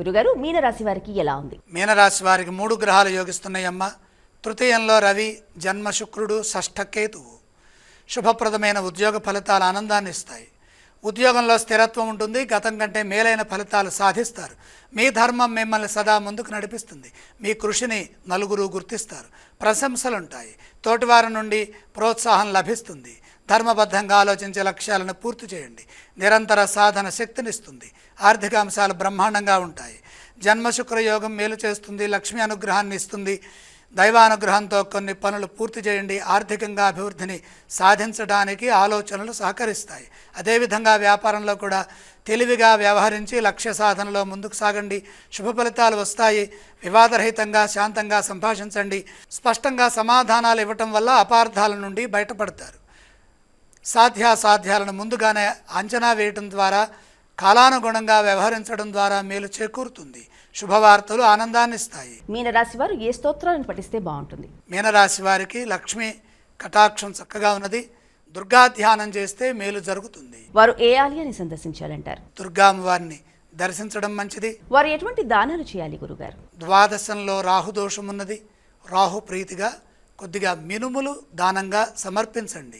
గురుగారు, మీనరాశి వారికి ఎలా ఉంది? మీనరాశి వారికి 3 గ్రహాలు యోగిస్తున్నాయమ్మ. తృతీయంలో రవి, జన్మ శుక్రుడు, షష్ఠ కేతువు. శుభప్రదమైన ఉద్యోగ ఫలితాలు ఆనందాన్ని ఇస్తాయి. ఉద్యోగంలో స్థిరత్వం ఉంటుంది. గతం కంటే మేలైన ఫలితాలు సాధిస్తారు. మీ ధర్మం మిమ్మల్ని సదా ముందుకు నడిపిస్తుంది. మీ కృషిని నలుగురు గుర్తిస్తారు. ప్రశంసలుంటాయి. తోటివారి నుండి ప్రోత్సాహం లభిస్తుంది. ధర్మబద్ధంగా ఆలోచించే లక్ష్యాలను పూర్తి చేయండి. నిరంతర సాధన శక్తినిస్తుంది. ఆర్థిక అంశాలు బ్రహ్మాండంగా ఉంటాయి. జన్మశుక్ర యోగం మేలు చేస్తుంది. లక్ష్మీ అనుగ్రహాన్ని ఇస్తుంది. దైవానుగ్రహంతో కొన్ని పనులు పూర్తి చేయండి. ఆర్థికంగా అభివృద్ధిని సాధించడానికి ఆలోచనలు సహకరిస్తాయి. అదేవిధంగా వ్యాపారంలో కూడా తెలివిగా వ్యవహరించి లక్ష్య సాధనలో ముందుకు సాగండి. శుభ ఫలితాలు వస్తాయి. వివాదరహితంగా శాంతంగా సంభాషించండి. స్పష్టంగా సమాధానాలు ఇవ్వటం వల్ల అపార్థాల నుండి బయటపడతారు. సాధ్యాసాధ్యాలను ముందుగానే అంచనా వేయటం ద్వారా, కాలానుగుణంగా వ్యవహరించడం ద్వారా మేలు చేకూరుతుంది. శుభవార్తలు ఆనందాన్ని ఇస్తాయి. మీనరాశి వారు ఏ స్తోత్రాలను పఠిస్తే బాగుంటుంది? మీనరాశి వారికి లక్ష్మీ కటాక్షం చక్కగా ఉన్నది. దుర్గా ధ్యానం చేస్తే మేలు జరుగుతుంది. వారు ఏ ఆలయాన్ని సందర్శించాలంటారు? దుర్గామ్మవారిని దర్శించడం మంచిది. వారు ఎటువంటి దానాలు చేయాలి గురుగారు? ద్వాదశంలో రాహుదోషం ఉన్నది. రాహు ప్రీతిగా కొద్దిగా మినుములు దానంగా సమర్పించండి.